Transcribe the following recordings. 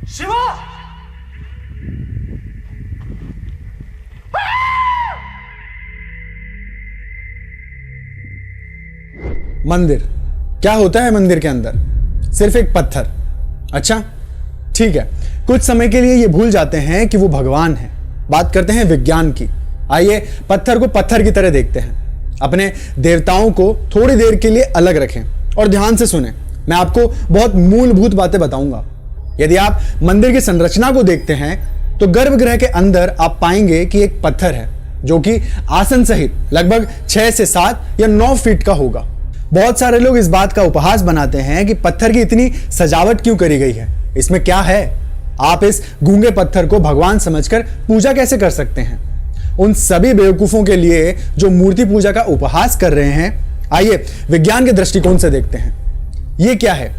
शिवा! मंदिर क्या होता है? मंदिर के अंदर सिर्फ एक पत्थर। अच्छा ठीक है, कुछ समय के लिए ये भूल जाते हैं कि वो भगवान है। बात करते हैं विज्ञान की। आइए पत्थर को पत्थर की तरह देखते हैं। अपने देवताओं को थोड़ी देर के लिए अलग रखें और ध्यान से सुनें। मैं आपको बहुत मूलभूत बातें बताऊंगा। यदि आप मंदिर की संरचना को देखते हैं तो गर्भगृह के अंदर आप पाएंगे कि एक पत्थर है जो कि आसन सहित लगभग 6 से 7 या 9 फीट का होगा। बहुत सारे लोग इस बात का उपहास बनाते हैं कि पत्थर की इतनी सजावट क्यों करी गई है, इसमें क्या है? आप इस गूंगे पत्थर को भगवान समझकर पूजा कैसे कर सकते हैं? उन सभी बेवकूफों के लिए जो मूर्ति पूजा का उपहास कर रहे हैं, आइए विज्ञान के दृष्टिकोण से देखते हैं। ये क्या है?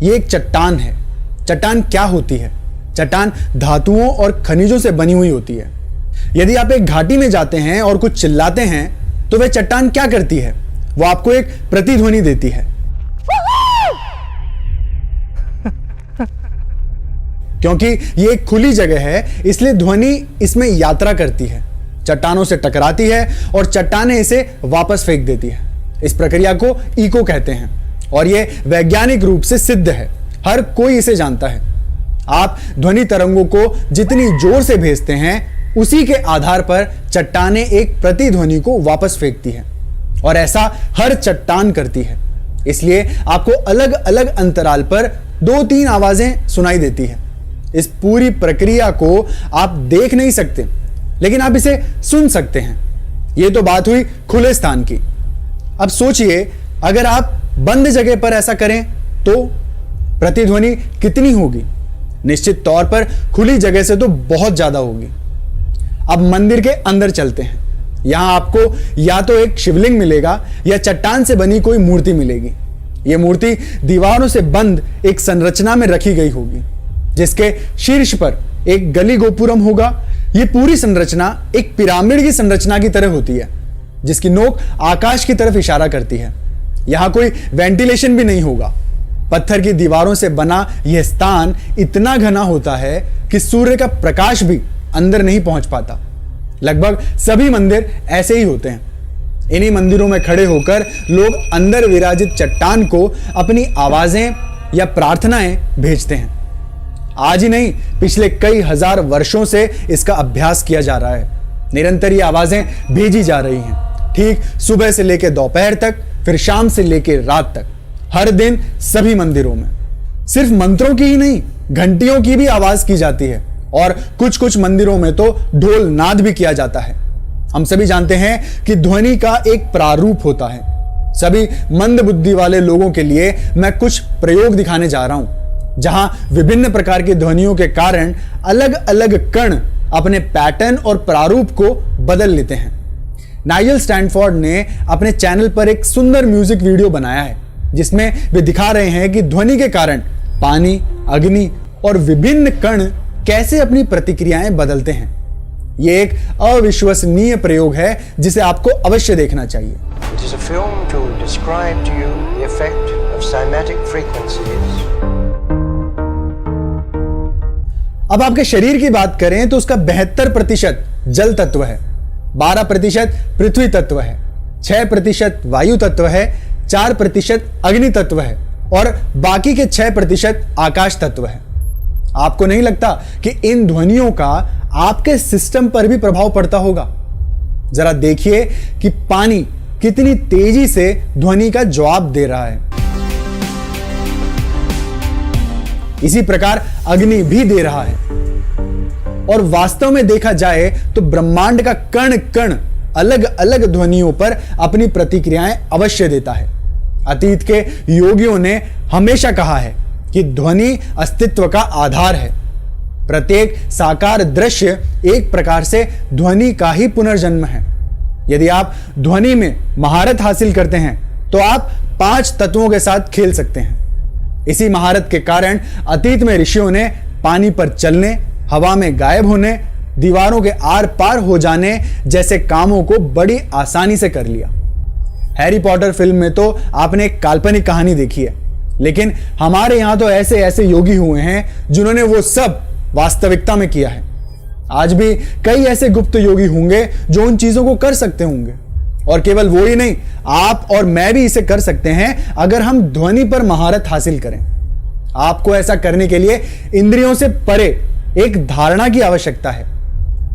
ये एक चट्टान है। चट्टान क्या होती है? चट्टान धातुओं और खनिजों से बनी हुई होती है। यदि आप एक घाटी में जाते हैं और कुछ चिल्लाते हैं तो वह चट्टान क्या करती है? वो आपको एक प्रतिध्वनि देती है। क्योंकि ये एक खुली जगह है इसलिए ध्वनि इसमें यात्रा करती है, चट्टानों से टकराती है और चट्टानें इसे वापस फेंक देती है। इस प्रक्रिया को इको कहते हैं और यह वैज्ञानिक रूप से सिद्ध है। हर कोई इसे जानता है। आप ध्वनि तरंगों को जितनी जोर से भेजते हैं उसी के आधार पर चट्टानें एक प्रतिध्वनि को वापस फेंकती है और ऐसा हर चट्टान करती है। इसलिए आपको अलग अलग अंतराल पर 2-3 आवाजें सुनाई देती है। इस पूरी प्रक्रिया को आप देख नहीं सकते लेकिन आप इसे सुन सकते हैं। यह तो बात हुई खुले स्थान की। अब सोचिए अगर आप बंद जगह पर ऐसा करें तो प्रतिध्वनि कितनी होगी? निश्चित तौर पर खुली जगह से तो बहुत ज्यादा होगी। अब मंदिर के अंदर चलते हैं। यहां आपको या तो एक शिवलिंग मिलेगा या चट्टान से बनी कोई मूर्ति मिलेगी। यह मूर्ति दीवारों से बंद एक संरचना में रखी गई होगी जिसके शीर्ष पर एक गली गोपुरम होगा। यह पूरी संरचना एक पिरामिड की संरचना की तरह होती है जिसकी नोक आकाश की तरफ इशारा करती है। यहां कोई वेंटिलेशन भी नहीं होगा। पत्थर की दीवारों से बना यह स्थान इतना घना होता है कि सूर्य का प्रकाश भी अंदर नहीं पहुंच पाता। लगभग सभी मंदिर ऐसे ही होते हैं। इन्हीं मंदिरों में खड़े होकर लोग अंदर विराजित चट्टान को अपनी आवाजें या प्रार्थनाएं भेजते हैं। आज ही नहीं, पिछले कई हजार वर्षों से इसका अभ्यास किया जा रहा है। निरंतर ये आवाजें भेजी जा रही हैं, ठीक सुबह से लेकर दोपहर तक, फिर शाम से लेकर रात तक, हर दिन सभी मंदिरों में। सिर्फ मंत्रों की ही नहीं, घंटियों की भी आवाज की जाती है और कुछ कुछ मंदिरों में तो ढोल नाद भी किया जाता है। हम सभी जानते हैं कि ध्वनि का एक प्रारूप होता है। सभी मंद बुद्धि वाले लोगों के लिए मैं कुछ प्रयोग दिखाने जा रहा हूं जहां विभिन्न प्रकार की ध्वनियों के कारण अलग अलग कण अपने पैटर्न और प्रारूप को बदल लेते हैं। नाइजल स्टैनफोर्ड ने अपने चैनल पर एक सुंदर म्यूजिक वीडियो बनाया है जिसमें वे दिखा रहे हैं कि ध्वनि के कारण पानी, अग्नि और विभिन्न कण कैसे अपनी प्रतिक्रियाएं बदलते हैं। यह एक अविश्वसनीय प्रयोग है जिसे आपको अवश्य देखना चाहिए। It is a film to describe to you the effect of cymatic frequencies. अब आपके शरीर की बात करें तो उसका 72% जल तत्व है, 12% पृथ्वी तत्व है, 6% वायु तत्व है, 4% अग्नि तत्व है और बाकी के 6% आकाश तत्व है। आपको नहीं लगता कि इन ध्वनियों का आपके सिस्टम पर भी प्रभाव पड़ता होगा? जरा देखिए कि पानी कितनी तेजी से ध्वनि का जवाब दे रहा है। इसी प्रकार अग्नि भी दे रहा है। और वास्तव में देखा जाए तो ब्रह्मांड का कण कण अलग अलग ध्वनियों पर अपनी प्रतिक्रियाएं अवश्य देता है। अतीत के योगियों ने हमेशा कहा है कि ध्वनि अस्तित्व का आधार है। प्रत्येक साकार दृश्य एक प्रकार से ध्वनि का ही पुनर्जन्म है। यदि आप ध्वनि में महारत हासिल करते हैं तो आप 5 तत्वों के साथ खेल सकते हैं। इसी महारत के कारण अतीत में ऋषियों ने पानी पर चलने, हवा में गायब होने, दीवारों के आर पार हो जाने जैसे कामों को बड़ी आसानी से कर लिया। हैरी पॉटर फिल्म में तो आपने एक काल्पनिक कहानी देखी है लेकिन हमारे यहां तो ऐसे ऐसे योगी हुए हैं जिन्होंने वो सब वास्तविकता में किया है। आज भी कई ऐसे गुप्त योगी होंगे जो उन चीजों को कर सकते होंगे, और केवल वो ही नहीं, आप और मैं भी इसे कर सकते हैं अगर हम ध्वनि पर महारत हासिल करें। आपको ऐसा करने के लिए इंद्रियों से परे एक धारणा की आवश्यकता है।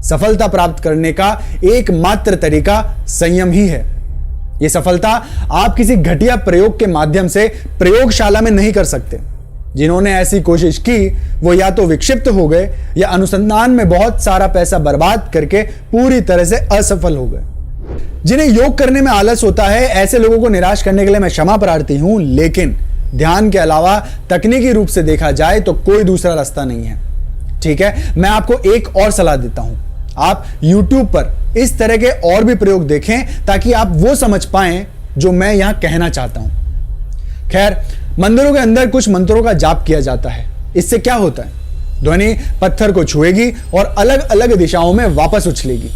सफलता प्राप्त करने का एकमात्र तरीका संयम ही है। यह सफलता आप किसी घटिया प्रयोग के माध्यम से प्रयोगशाला में नहीं कर सकते। जिन्होंने ऐसी कोशिश की वो या तो विक्षिप्त हो गए या अनुसंधान में बहुत सारा पैसा बर्बाद करके पूरी तरह से असफल हो गए। जिन्हें योग करने में आलस होता है, ऐसे लोगों को निराश करने के लिए मैं क्षमा प्रार्थी हूं, लेकिन ध्यान के अलावा तकनीकी रूप से देखा जाए तो कोई दूसरा रास्ता नहीं है। ठीक है, मैं आपको एक और सलाह देता हूं। आप YouTube पर इस तरह के और भी प्रयोग देखें ताकि आप वो समझ पाएं जो मैं यहां कहना चाहता हूं। खैर, मंदिरों के अंदर कुछ मंत्रों का जाप किया जाता है। इससे क्या होता है? ध्वनि पत्थर को छुएगी और अलग अलग दिशाओं में वापस उछलेगी।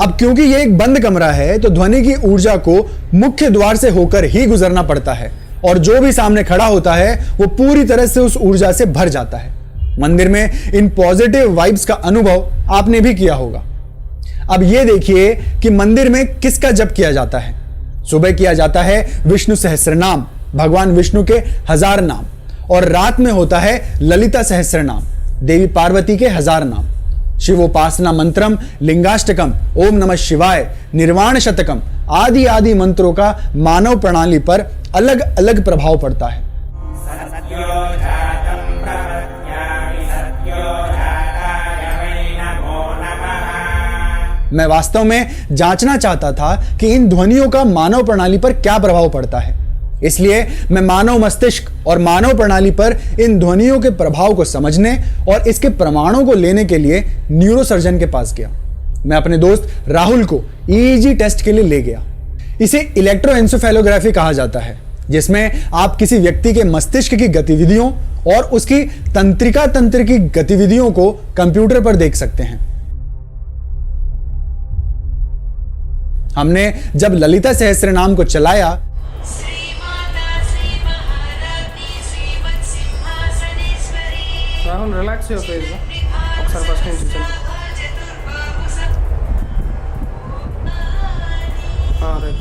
अब क्योंकि यह एक बंद कमरा है तो ध्वनि की ऊर्जा को मुख्य द्वार से होकर ही गुजरना पड़ता है, और जो भी सामने खड़ा होता है वो पूरी तरह से उस ऊर्जा से भर जाता है। मंदिर में इन पॉजिटिव वाइब्स का अनुभव आपने भी किया होगा। अब यह देखिए कि मंदिर में किसका जप किया जाता है। सुबह किया जाता है विष्णु सहस्रनाम, भगवान विष्णु के 1000 नाम, और रात में होता है ललिता सहस्रनाम, देवी पार्वती के 1000 नाम। शिवोपासना मंत्रम, लिंगाष्टकम, ओम नमः शिवाय, निर्वाण शतकम आदि आदि मंत्रों का मानव प्रणाली पर अलग अलग प्रभाव पड़ता है। मैं वास्तव में जांचना चाहता था कि इन ध्वनियों का मानव प्रणाली पर क्या प्रभाव पड़ता है, इसलिए मैं मानव मस्तिष्क और मानव प्रणाली पर इन ध्वनियों के प्रभाव को समझने और इसके प्रमाणों को लेने के लिए न्यूरोसर्जन के पास गया। मैं अपने दोस्त राहुल को EEG टेस्ट के लिए ले गया। इसे इलेक्ट्रोएन्सेफेलोग्राफी कहा जाता है, जिसमें आप किसी व्यक्ति के मस्तिष्क की गतिविधियों और उसकी तंत्रिका तंत्र की गतिविधियों को कंप्यूटर पर देख सकते हैं। हमने जब ललिता सहस्रनाम को चलाया राहुल रिलैक्स हो फेज अक्सर फर्स्ट నుంచి चल हां रे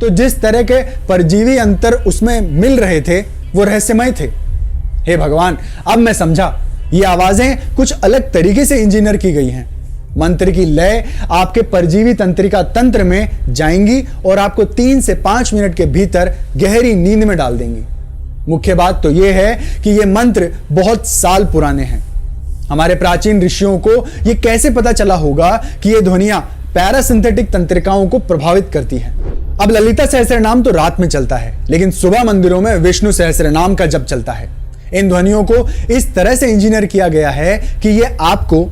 तो जिस तरह के परजीवी अंतर उसमें मिल रहे थे वो रहस्यमय थे। हे भगवान, अब मैं समझा, ये आवाजें कुछ अलग तरीके से इंजीनियर की गई हैं। मंत्र की लय आपके परजीवी तंत्रिका तंत्र में जाएंगी और आपको 3 से 5 मिनट के भीतर गहरी नींद में डाल देंगी। मुख्य बात तो यह है कि ये मंत्र बहुत साल पुराने हैं। हमारे प्राचीन ऋषियों को यह कैसे पता चला होगा कि ये ध्वनियां पैरासिंथेटिक तंत्रिकाओं को प्रभावित करती हैं। अब ललिता सहस्रनाम तो रात में चलता है, लेकिन सुबह मंदिरों में विष्णु सहस्रनाम का जप चलता है। इन ध्वनियों को इस तरह से इंजीनियर किया गया है कि यह आपको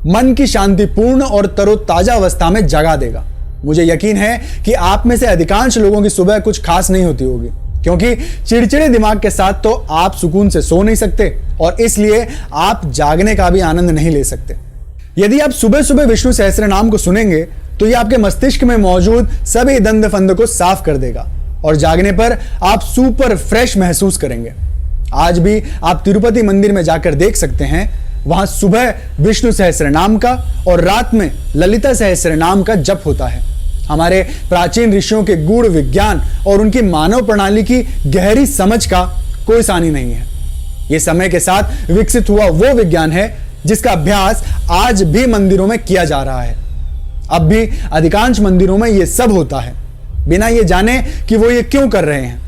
मन की शांतिपूर्ण और तरोताजा अवस्था में जगा देगा। मुझे यकीन है कि आप में से अधिकांश लोगों की सुबह कुछ खास नहीं होती होगी, क्योंकि चिड़चिड़े दिमाग के साथ तो आप सुकून से सो नहीं सकते और इसलिए आप जागने का भी आनंद नहीं ले सकते। यदि आप सुबह सुबह विष्णु सहस्रनाम को सुनेंगे तो यह आपके मस्तिष्क में मौजूद सभी दंड फंद को साफ कर देगा और जागने पर आप सुपर फ्रेश महसूस करेंगे। आज भी आप तिरुपति मंदिर में जाकर देख सकते हैं, वहां सुबह विष्णु सहस्रनाम का और रात में ललिता सहस्रनाम का जप होता है। हमारे प्राचीन ऋषियों के गूढ़ विज्ञान और उनकी मानव प्रणाली की गहरी समझ का कोई सानी नहीं है। यह समय के साथ विकसित हुआ वो विज्ञान है जिसका अभ्यास आज भी मंदिरों में किया जा रहा है। अब भी अधिकांश मंदिरों में यह सब होता है, बिना ये जाने कि वो ये क्यों कर रहे हैं।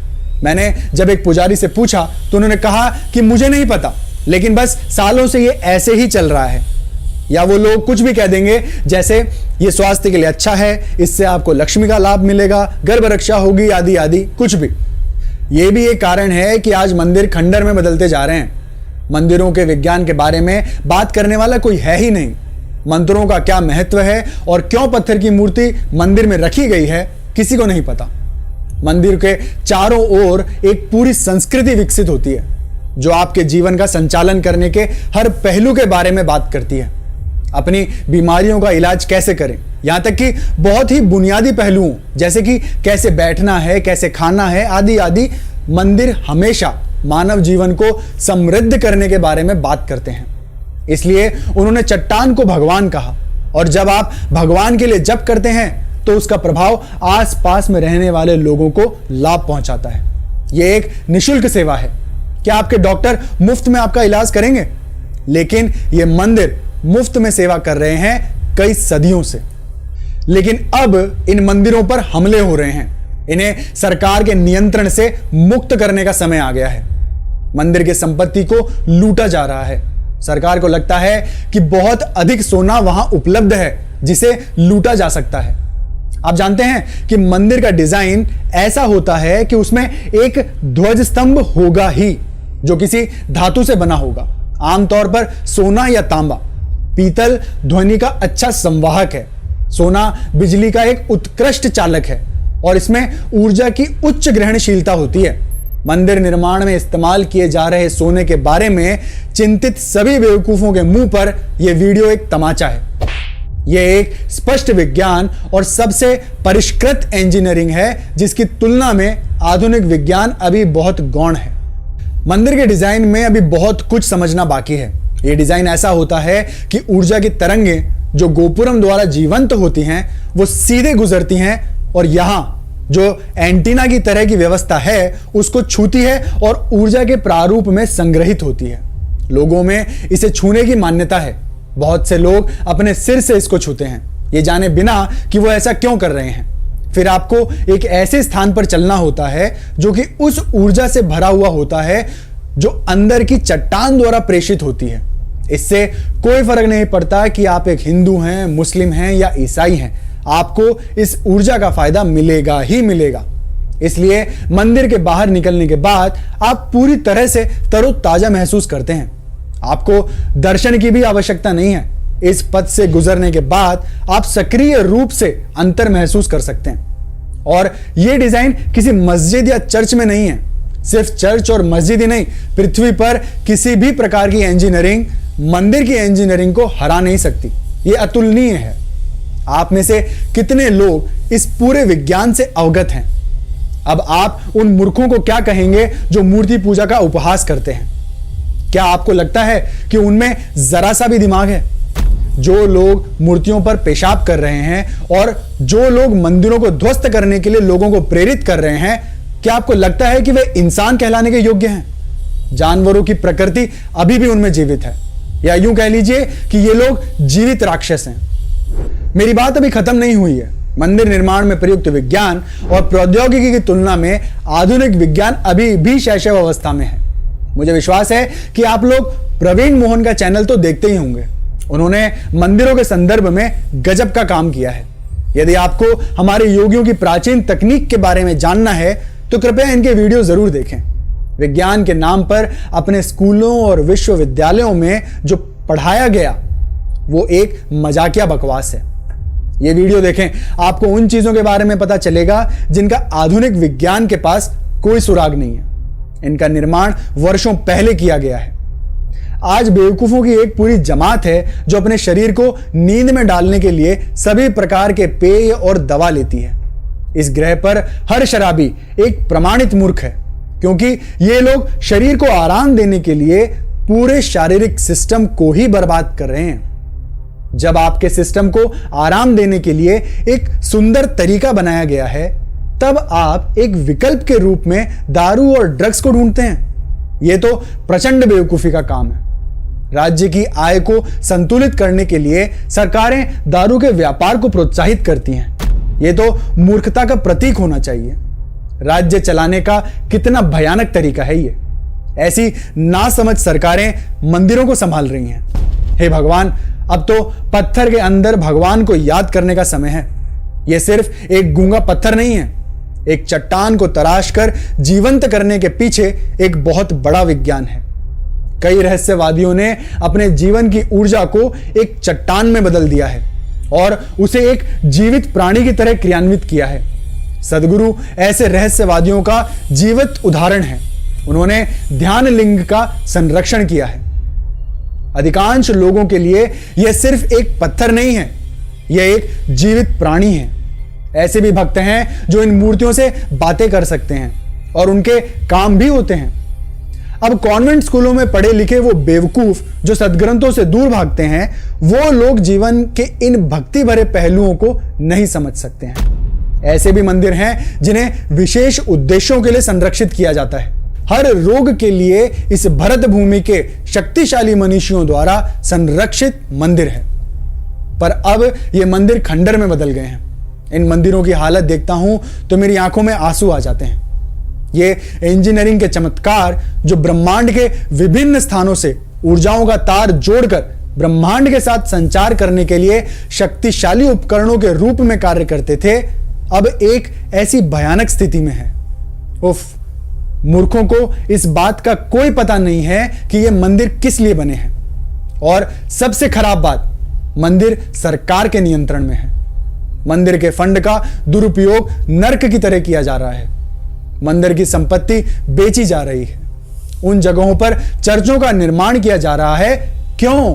मैंने जब एक पुजारी से पूछा तो उन्होंने कहा कि मुझे नहीं पता, लेकिन बस सालों से ये ऐसे ही चल रहा है। या वो लोग कुछ भी कह देंगे, जैसे ये स्वास्थ्य के लिए अच्छा है, इससे आपको लक्ष्मी का लाभ मिलेगा, गर्भ रक्षा होगी, आदि आदि कुछ भी। ये भी एक कारण है कि आज मंदिर खंडर में बदलते जा रहे हैं। मंदिरों के विज्ञान के बारे में बात करने वाला कोई है ही नहीं। मंत्रों का क्या महत्व है और क्यों पत्थर की मूर्ति मंदिर में रखी गई है, किसी को नहीं पता। मंदिर के चारों ओर एक पूरी संस्कृति विकसित होती है जो आपके जीवन का संचालन करने के हर पहलू के बारे में बात करती है। अपनी बीमारियों का इलाज कैसे करें, यहां तक कि बहुत ही बुनियादी पहलुओं जैसे कि कैसे बैठना है, कैसे खाना है, आदि आदि मंदिर हमेशा मानव जीवन को समृद्ध करने के बारे में बात करते हैं। इसलिए उन्होंने चट्टान को भगवान कहा, और जब आप भगवान के लिए जप करते हैं तो उसका प्रभाव आसपास में रहने वाले लोगों को लाभ पहुंचाता है। यह एक निशुल्क सेवा है। क्या आपके डॉक्टर मुफ्त में आपका इलाज करेंगे? लेकिन यह मंदिर मुफ्त में सेवा कर रहे हैं कई सदियों से। लेकिन अब इन मंदिरों पर हमले हो रहे हैं। इन्हें सरकार के नियंत्रण से मुक्त करने का समय आ गया है। मंदिर की संपत्ति को लूटा जा रहा है। सरकार को लगता है कि बहुत अधिक सोना वहां उपलब्ध है जिसे लूटा जा सकता है। आप जानते हैं कि मंदिर का डिजाइन ऐसा होता है कि उसमें एक ध्वज स्तंभ होगा ही, जो किसी धातु से बना होगा, आमतौर पर सोना या तांबा। पीतल ध्वनि का अच्छा संवाहक है। सोना बिजली का एक उत्कृष्ट चालक है और इसमें ऊर्जा की उच्च ग्रहणशीलता होती है। मंदिर निर्माण में इस्तेमाल किए जा रहे सोने के बारे में चिंतित सभी बेवकूफों के मुंह पर यह वीडियो एक तमाचा है। यह एक स्पष्ट विज्ञान और सबसे परिष्कृत इंजीनियरिंग है जिसकी तुलना में आधुनिक विज्ञान अभी बहुत गौण है। मंदिर के डिजाइन में अभी बहुत कुछ समझना बाकी है। यह डिजाइन ऐसा होता है कि ऊर्जा की तरंगें जो गोपुरम द्वारा जीवंत होती हैं वो सीधे गुजरती हैं और यहां जो एंटीना की तरह की व्यवस्था है उसको छूती है और ऊर्जा के प्रारूप में संग्रहित होती है। लोगों में इसे छूने की मान्यता है। बहुत से लोग अपने सिर से इसको छूते हैं, ये जाने बिना कि वो ऐसा क्यों कर रहे हैं। फिर आपको एक ऐसे स्थान पर चलना होता है जो कि उस ऊर्जा से भरा हुआ होता है जो अंदर की चट्टान द्वारा प्रेषित होती है। इससे कोई फर्क नहीं पड़ता कि आप एक हिंदू हैं, मुस्लिम हैं या ईसाई हैं, आपको इस ऊर्जा का फायदा मिलेगा ही मिलेगा। इसलिए मंदिर के बाहर निकलने के बाद आप पूरी तरह से तरोताजा महसूस करते हैं। आपको दर्शन की भी आवश्यकता नहीं है। इस पथ से गुजरने के बाद आप सक्रिय रूप से अंतर महसूस कर सकते हैं। और यह डिजाइन किसी मस्जिद या चर्च में नहीं है। सिर्फ चर्च और मस्जिद ही नहीं, पृथ्वी पर किसी भी प्रकार की इंजीनियरिंग मंदिर की इंजीनियरिंग को हरा नहीं सकती। यह अतुलनीय है। आप में से कितने लोग इस पूरे विज्ञान से अवगत हैं? अब आप उन मूर्खों को क्या कहेंगे जो मूर्ति पूजा का उपहास करते हैं? क्या आपको लगता है कि उनमें जरा सा भी दिमाग है? जो लोग मूर्तियों पर पेशाब कर रहे हैं और जो लोग मंदिरों को ध्वस्त करने के लिए लोगों को प्रेरित कर रहे हैं, क्या आपको लगता है कि वे इंसान कहलाने के योग्य हैं? जानवरों की प्रकृति अभी भी उनमें जीवित है, या यूं कह लीजिए कि ये लोग जीवित राक्षस हैं। मेरी बात अभी खत्म नहीं हुई है। मंदिर निर्माण में प्रयुक्त विज्ञान और प्रौद्योगिकी की तुलना में आधुनिक विज्ञान अभी भी शैशव अवस्था में है। मुझे विश्वास है कि आप लोग प्रवीण मोहन का चैनल तो देखते ही होंगे। उन्होंने मंदिरों के संदर्भ में गजब का काम किया है। यदि आपको हमारे योगियों की प्राचीन तकनीक के बारे में जानना है तो कृपया इनके वीडियो जरूर देखें। विज्ञान के नाम पर अपने स्कूलों और विश्वविद्यालयों में जो पढ़ाया गया वो एक मजाकिया बकवास है। ये वीडियो देखें, आपको उन चीजों के बारे में पता चलेगा जिनका आधुनिक विज्ञान के पास कोई सुराग नहीं है। इनका निर्माण वर्षों पहले किया गया है। आज बेवकूफों की एक पूरी जमात है जो अपने शरीर को नींद में डालने के लिए सभी प्रकार के पेय और दवा लेती है। इस ग्रह पर हर शराबी एक प्रमाणित मूर्ख है, क्योंकि ये लोग शरीर को आराम देने के लिए पूरे शारीरिक सिस्टम को ही बर्बाद कर रहे हैं। जब आपके सिस्टम को आराम देने के लिए एक सुंदर तरीका बनाया गया है, तब आप एक विकल्प के रूप में दारू और ड्रग्स को ढूंढते हैं। यह तो प्रचंड बेवकूफी का काम है। राज्य की आय को संतुलित करने के लिए सरकारें दारू के व्यापार को प्रोत्साहित करती हैं। यह तो मूर्खता का प्रतीक होना चाहिए। राज्य चलाने का कितना भयानक तरीका है ये। ऐसी नासमझ सरकारें मंदिरों को संभाल रही हैं। हे भगवान, अब तो पत्थर के अंदर भगवान को याद करने का समय है। यह सिर्फ एक गूंगा पत्थर नहीं है। एक चट्टान को तराश कर जीवंत करने के पीछे एक बहुत बड़ा विज्ञान है। कई रहस्यवादियों ने अपने जीवन की ऊर्जा को एक चट्टान में बदल दिया है और उसे एक जीवित प्राणी की तरह क्रियान्वित किया है। सदगुरु ऐसे रहस्यवादियों का जीवित उदाहरण है। उन्होंने ध्यान लिंग का संरक्षण किया है। अधिकांश लोगों के लिए यह सिर्फ एक पत्थर नहीं है, यह एक जीवित प्राणी है। ऐसे भी भक्त हैं जो इन मूर्तियों से बातें कर सकते हैं और उनके काम भी होते हैं। अब कॉन्वेंट स्कूलों में पढ़े लिखे वो बेवकूफ जो सदग्रंथों से दूर भागते हैं, वो लोग जीवन के इन भक्ति भरे पहलुओं को नहीं समझ सकते हैं। ऐसे भी मंदिर हैं जिन्हें विशेष उद्देश्यों के लिए संरक्षित किया जाता है। हर रोग के लिए इस भरत भूमि के शक्तिशाली मनीषियों द्वारा संरक्षित मंदिर है, पर अब ये मंदिर खंडर में बदल गए हैं। इन मंदिरों की हालत देखता हूं तो मेरी आंखों में आंसू आ जाते हैं। ये इंजीनियरिंग के चमत्कार जो ब्रह्मांड के विभिन्न स्थानों से ऊर्जाओं का तार जोड़कर ब्रह्मांड के साथ संचार करने के लिए शक्तिशाली उपकरणों के रूप में कार्य करते थे, अब एक ऐसी भयानक स्थिति में है। उफ, मूर्खों को इस बात का कोई पता नहीं है कि ये मंदिर किस लिए बने हैं। और सबसे खराब बात, मंदिर सरकार के नियंत्रण में है। मंदिर के फंड का दुरुपयोग नर्क की तरह किया जा रहा है। मंदिर की संपत्ति बेची जा रही है। उन जगहों पर चर्चों का निर्माण किया जा रहा है। क्यों?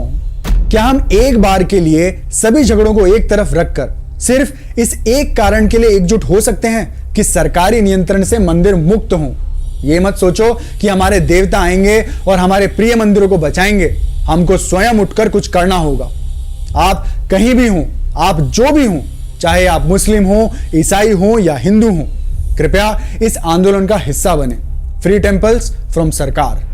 क्या हम एक बार के लिए सभी झगड़ों को एक तरफ रखकर सिर्फ इस एक कारण के लिए एकजुट हो सकते हैं कि सरकारी नियंत्रण से मंदिर मुक्त हों? यह मत सोचो कि हमारे देवता आएंगे और हमारे प्रिय मंदिरों को बचाएंगे। हमको स्वयं उठकर कुछ करना होगा। आप कहीं भी हों, आप जो भी हों, चाहे आप मुस्लिम हो, ईसाई हो या हिंदू हो, कृपया इस आंदोलन का हिस्सा बने। फ्री टेंपल्स फ्रॉम सरकार।